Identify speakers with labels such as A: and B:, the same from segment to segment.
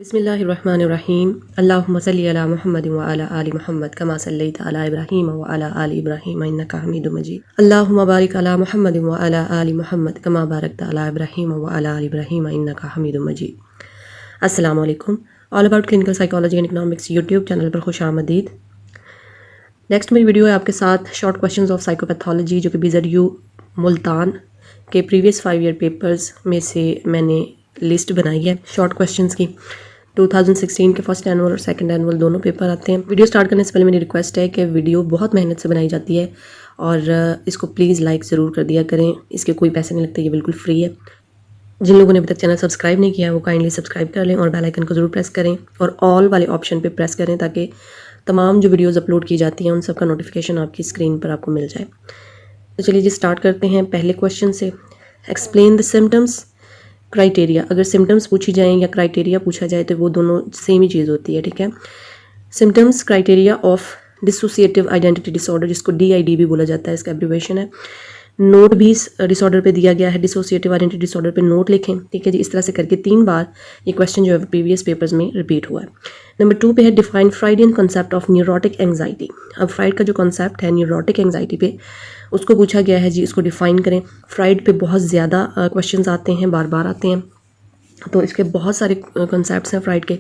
A: बिस्मिल्लाहिर्रहमानिर्रहीम अल्लाहुम्मा सल्लि अला मुहम्मद व अला आलि मुहम्मद कमा सल्लैता अला इब्राहीम व अला आलि इब्राहीम इन्नका हमीदुम मजीद अल्लाहुम्मा बारिक अला मुहम्मद व अला आलि मुहम्मद कमा बारकता अला इब्राहीम व अला आलि इब्राहीम इन्नका हमीदुम मजीद। अस्सलाम वालेकुम। All about clinical psychology and economics YouTube channel पर खुशामदीद। नेक्स्ट मेरी वीडियो है आपके साथ शॉर्ट क्वेश्चंस ऑफ साइकोपैथोलॉजी जो कि BZU मुल्तान के प्रीवियस 5 ईयर पेपर्स में से मैंने लिस्ट बनाई है शॉर्ट क्वेश्चंस की। 2016 के फर्स्ट एनुअल और सेकंड एनुअल दोनों पेपर आते हैं। वीडियो स्टार्ट करने से पहले मेरी रिक्वेस्ट है कि वीडियो बहुत मेहनत से बनाई जाती है और इसको प्लीज़ लाइक ज़रूर कर दिया करें। इसके कोई पैसे नहीं लगते, ये बिल्कुल फ्री है। जिन लोगों ने अभी तक चैनल सब्सक्राइब नहीं किया वो काइंडली सब्सक्राइब कर लें और बेल आइकन को ज़रूर प्रेस करें और ऑल वाले ऑप्शन पे प्रेस करें ताकि तमाम जो वीडियोज़ अपलोड की जाती हैं उन सब का नोटिफिकेशन आपकी स्क्रीन पर आपको मिल जाए। तो चलिए जी स्टार्ट करते हैं पहले क्वेश्चन से। Explain the symptoms criteria. अगर सिम्टम्स पूछी जाएँ या क्राइटेरिया पूछा जाए तो वो दोनों सेम ही चीज़ होती है, ठीक है। Symptoms criteria of dissociative identity disorder, जिसको DID भी बोला जाता है, इसका एब्रिवेशन है। नोट भी डिसऑर्डर पे दिया गया है, डिसोसिएटिव आइडेंटिटी डिसऑर्डर पे नोट लिखें, ठीक है जी। इस तरह से करके 3 बार ये क्वेश्चन जो है प्रीवियस पेपर्स में रिपीट हुआ है। नंबर 2 पे है define Freudian concept of neurotic anxiety. अब फ्राइड का जो कॉन्सेप्ट है न्यूरोटिक एंग्जाइटी पे उसको पूछा गया है जी, इसको डिफाइन करें। फ्राइड पे बहुत ज़्यादा क्वेश्चंस आते हैं, बार बार आते हैं, तो इसके बहुत सारे कॉन्सेप्ट्स हैं फ्राइड के।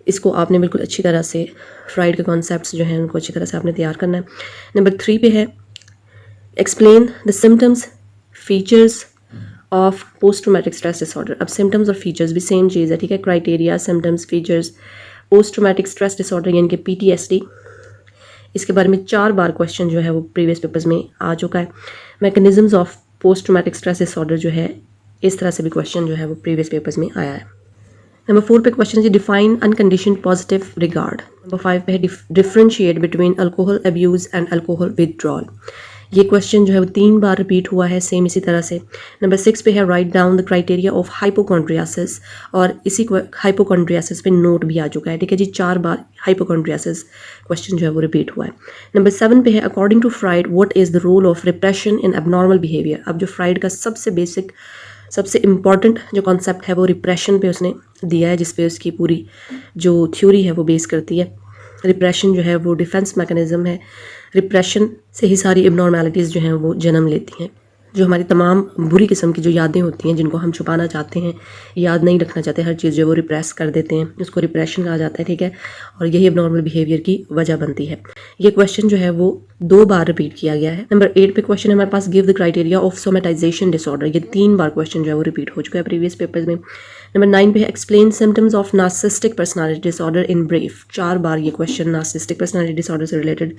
A: इसको आपने बिल्कुल अच्छी तरह से फ्राइड के कॉन्सेप्ट्स जो हैं उनको अच्छी तरह से आपने तैयार करना है। नंबर 3 पे है explain the symptoms features of post traumatic stress disorder. अब सिम्टम्स और फीचर्स भी सेम चीज़ है, ठीक है। Criteria, symptoms, features, post traumatic stress disorder यानी कि PTSD, इसके बारे में 4 बार क्वेश्चन जो है वो प्रीवियस पेपर्स में आ चुका है। Mechanisms of post traumatic stress disorder जो है इस तरह से भी क्वेश्चन जो है वो प्रीवियस पेपर्स में आया है। नंबर 4 पे क्वेश्चन है define unconditioned positive regard. Number 5 पे है differentiate between alcohol abuse and alcohol withdrawal. ये क्वेश्चन जो है वो 3 बार रिपीट हुआ है सेम इसी तरह से। नंबर 6 पे है write down the criteria of hypochondriasis और इसी हाइपोकॉन्ड्रियासिस पे नोट भी आ चुका है, ठीक है जी। 4 बार हाइपोकॉन्ड्रियासिस क्वेश्चन जो है वो रिपीट हुआ है। नंबर 7 पे है according to Freud what is the role of repression in abnormal behaviour. अब जो फ्राइड का सबसे बेसिक सबसे इम्पॉर्टेंट जो कॉन्सेप्ट है वो रिप्रेशन पे उसने दिया है, जिस पे उसकी पूरी जो थ्योरी है वो बेस करती है। रिप्रेशन जो है वो डिफेंस मैकेनिज्म है। रिप्रेशन से ही सारी एबनॉर्मेलिटीज़ जो हैं वो जन्म लेती हैं। जो हमारी तमाम बुरी किस्म की जो यादें होती हैं जिनको हम छुपाना चाहते हैं, याद नहीं रखना चाहते, हर चीज़ जो है वो रिप्रेस कर देते हैं, उसको रिप्रेशन कहा जाता है, ठीक है। और यही एबनॉर्मल बिहेवियर की वजह बनती है। ये क्वेश्चन जो है वो 2 बार रिपीट किया गया है। नंबर 8 पे क्वेश्चन है हमारे पास give the criteria of somatization disorder. ये 3 बार क्वेश्चन जो है वो रिपीट हो चुका है प्रीवियस पेपर्स में। नंबर 9 पे है explain symptoms of narcissistic personality disorder in brief. 4 बार ये क्वेश्चन नार्सिसिस्टिक पर्सनालिटी डिसऑर्डर से रिलेटेड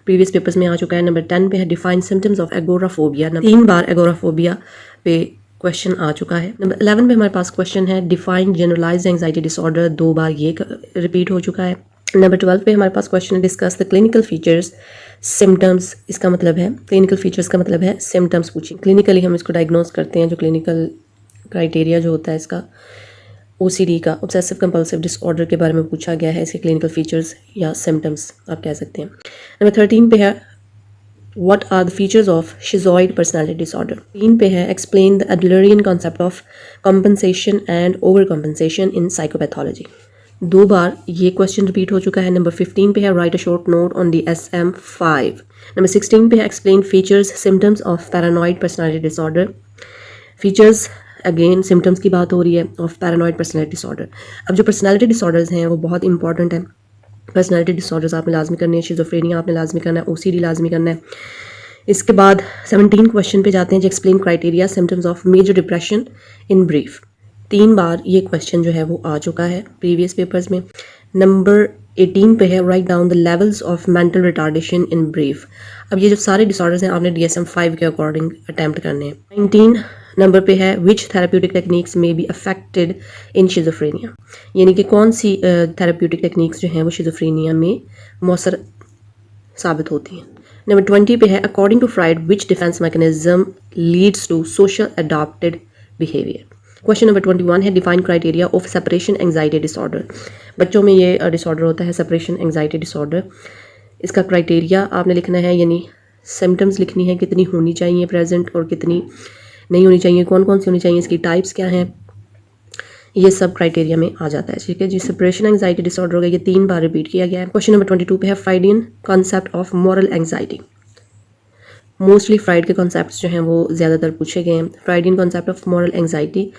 A: प्रीवियस पेपर्स में आ चुका है। नंबर 10 पे है define symptoms of agoraphobia. 3 bar agoraphobia पे क्वेश्चन आ चुका है। नंबर 11 पे हमारे पास क्वेश्चन है डिफाइन जनरलाइज्ड एंग्जाइटी डिसऑर्डर। 2 बार ये रिपीट हो चुका है। नंबर 12 पे हमारे पास क्वेश्चन है discuss the clinical features symptoms. इसका मतलब है क्लिनिकल फीचर्स का मतलब है सिम्टम्स पूछिए। क्लिनिकली हम इसको डायग्नोज करते हैं। जो क्लिनिकल क्राइटेरिया जो होता है इसका OCD का ऑब्सेसिव कंपल्सिव डिसऑर्डर के बारे में पूछा गया है। इसके क्लिनिकल फीचर्स या सिम्टम्स आप कह सकते हैं। नंबर 13 पे है what are the features of schizoid personality disorder. 3 पे है explain the Adlerian concept of compensation and over compensation in psychopathology. 2 बार ये क्वेश्चन रिपीट हो चुका है। नंबर 15 पे है right a short note on DSM-5। Number 16 पे है explain features symptoms of paranoid personality disorder. Features again symptoms की बात हो रही है ऑफ पैरानॉइड पर्सनालिटी डिसऑर्डर। अब जो पर्सनालिटी डिसऑर्डर्स हैं वो बहुत इंपॉर्टेंट है। पर्सनालिटी डिसऑर्डर्स आपने लाजमी करने हैं, शिज़ोफ्रेनिया आपने लाजमी करना है, OCD लाजमी करना है। इसके बाद 17 क्वेश्चन पे जाते हैं जो explain criteria symptoms of major depression in brief. 3 बार ये क्वेश्चन जो है वो आ चुका है प्रीवियस पेपर्स में। नंबर 18 पे है write down the levels of mental retardation in brief. अब ये जो सारे डिसऑर्डर्स हैं आपने DSM-5 के अकॉर्डिंग अटैम्प्ट करने हैं। 19 नंबर पे है विच थेराप्यूटिक टेक्निक्स में बी अफेक्टेड इन शिज़ोफ्रेनिया, यानी कि कौन सी थेराप्यूटिक टेक्निक्स जो हैं वो शिज़ोफ्रेनिया में मौसर साबित होती हैं। नंबर 20 पे है according to Freud which defence mechanism leads to social adopted behaviour. Question number 21 है define criteria of separation anxiety disorder. बच्चों में ये डिसऑर्डर होता है सेपरेशन एंग्जाइटी डिसऑर्डर। इसका क्राइटेरिया आपने लिखना है, यानी सिम्टम्स लिखनी है, कितनी होनी चाहिए प्रेजेंट और कितनी नहीं होनी चाहिए, कौन कौन सी होनी चाहिए, इसकी टाइप्स क्या हैं, ये सब क्राइटेरिया में आ जाता है, ठीक है जी। सेपरेशन एंजाइटी डिसऑर्डर हो गया, ये 3 बार रिपीट किया गया है। क्वेश्चन नंबर 22 पे है Freudian concept of moral anxiety. Mostly fried के कॉन्सेप्ट्स जो हैं वो ज़्यादातर पूछे गए हैं। Freudian concept of moral anxiety.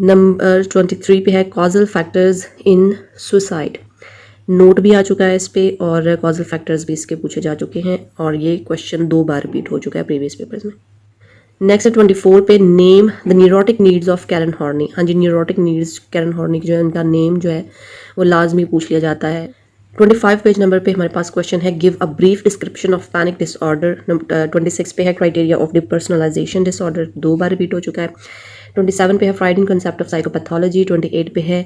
A: Number 23 पे है causal factors in suicide. Note भी आ चुका है इस पे और कॉजल फैक्टर्स भी इसके पूछे जा चुके हैं और ये क्वेश्चन 2 बार रिपीट हो चुका है प्रीवियस पेपर्स में। नेक्स्ट है 24 पे name the neurotic needs of Karen Horney. हाँ जी, न्यूरोटिक नीड्स कैरन हॉर्नी जो है उनका नेम जो है वो लाजमी पूछ लिया जाता है। 25 पेज नंबर पे हमारे पास क्वेश्चन है give a brief description of panic disorder. 26 पे है criteria of depersonalisation disorder, 2 bar repeat हो चुका है। 27 पे है फ्राइडियन कॉन्सेप्ट ऑफ साइकोपैथोलॉजी। 28 पे है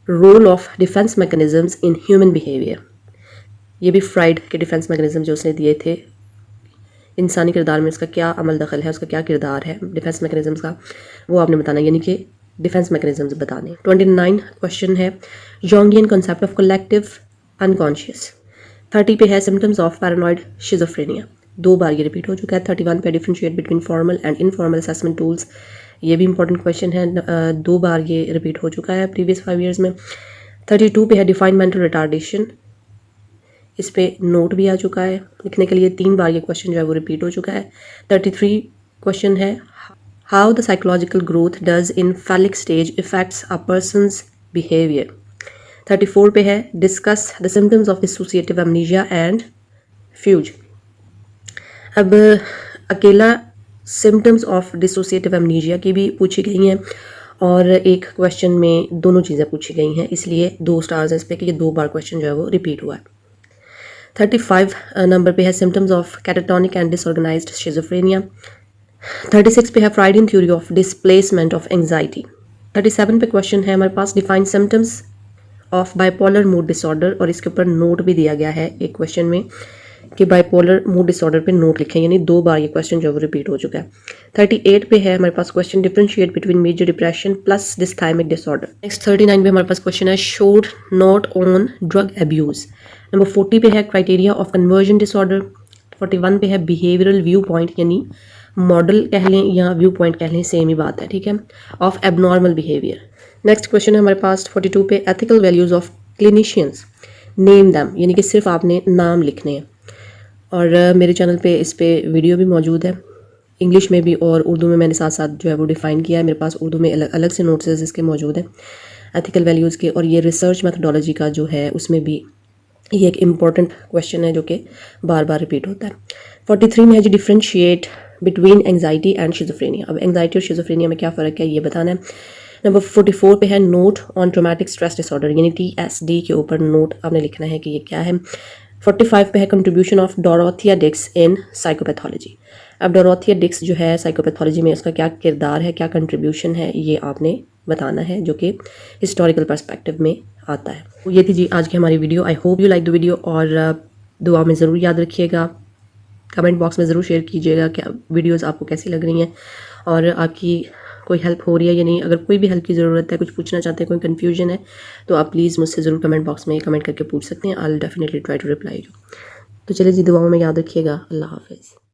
A: role of defence mechanisms in human behaviour. ये भी फ्राइड के डिफेंस मैकेनिज्म जो उसने दिए थे, इंसानी किरदार में उसका क्या अमल दखल है, उसका क्या किरदार है डिफेंस मैकेनिज्म्स का, वो आपने बताना, यानी कि डिफेंस मैकेनिज्म्स बताने। 29 क्वेश्चन है जोंगियन कॉन्सेप्ट ऑफ कलेक्टिव अनकॉन्शियस। 30 पे है सिम्टम्स ऑफ पैरानॉइड शिजोफ्रेनिया, 2 बार ये रिपीट हो चुका है। 31 पे differentiate between formal and informal assessment tools, ये भी इंपॉर्टेंट क्वेश्चन है, 2 बार ये रिपीट हो चुका है प्रीवियस 5 ईयर्स में। 32 पे है डिफाइन मेंटल रिटार्डेशन, इस पे नोट भी आ चुका है लिखने के लिए, 3 बार ये क्वेश्चन जो है वो रिपीट हो चुका है। 33 क्वेश्चन है how the psychological growth does in phallic stage effects a person's behaviour. 34 पे है discuss the symptoms of dissociative amnesia and fuse. अब अकेला सिम्टम्स ऑफ डिसोसिएटिव एमनीजिया की भी पूछी गई हैं और एक क्वेश्चन में दोनों चीज़ें पूछी गई हैं, इसलिए 2 स्टार्स हैं इस पे कि ये 2 बार क्वेश्चन जो है वो रिपीट हुआ है। 35 नंबर पे है symptoms of catatonic and disorganized schizophrenia. 36 पे है Freudian theory of displacement of anxiety. 37 पे क्वेश्चन है हमारे पास define symptoms of bipolar mood disorder और इसके ऊपर नोट भी दिया गया है एक क्वेश्चन में कि बाइपोलर मूड डिसऑर्डर पे नोट लिखें, यानी 2 बार ये क्वेश्चन जो है वो रिपीट हो चुका है। 38 पे है हमारे पास question differentiate between major depression plus dysthymic disorder. Next 39 पे हमारे पास क्वेश्चन है short note on drug abuse. Number 40 पे है क्राइटेरिया ऑफ कन्वर्जन डिसऑर्डर। 41 पे है बिहेवियरल व्यू पॉइंट, यानी मॉडल कह लें या व्यू पॉइंट कह लें, सेम ही बात है, ठीक है, of abnormal behaviour. Next question है हमारे पास 42 पे ethical values of clinicians, name them, यानी कि सिर्फ आपने नाम लिखने हैं। और मेरे चैनल पे इस पे वीडियो भी मौजूद है, इंग्लिश में भी और उर्दू में मैंने साथ साथ जो है वो डिफ़ाइन किया है। मेरे पास उर्दू में अलग से नोट्स इसके मौजूद हैं एथिकल वैल्यूज़ के, और ये रिसर्च मेथडोलॉजी का जो है उसमें भी ये एक इम्पॉर्टेंट क्वेश्चन है जो कि बार बार रिपीट होता है। 43 में है जी differentiate between anxiety and schizophrenia. अब एंजाइटी और शिजोफ्रेनिया में क्या फ़र्क है ये बताना है। नंबर 44 पे है note on traumatic stress disorder, यानी TSD के ऊपर नोट आपने लिखना है कि ये क्या है। 45 पे है contribution of Dorothea Dix in psychopathology. अब डोरोथिया डिक्स जो है साइकोपैथोलॉजी में उसका क्या किरदार है, क्या कंट्रीब्यूशन है, ये आपने बताना है जो कि हिस्टोरिकल पर्सपेक्टिव में आता है। ये थी जी आज की हमारी video. I hope you like the video और दुआ में ज़रूर याद रखिएगा, कमेंट बॉक्स में ज़रूर शेयर कीजिएगा कि वीडियोस आपको कैसी लग रही हैं और आपकी कोई हेल्प हो रही है या नहीं। अगर कोई भी हेल्प की ज़रूरत है, कुछ पूछना चाहते हैं, कोई कन्फ्यूजन है, तो आप प्लीज़ मुझसे ज़रूर कमेंट बॉक्स में कमेंट करके पूछ सकते हैं। I will definitely try to reply you. तो चलिए जी, दुआओं में याद रखिएगा। अल्लाह हाफ़िज़।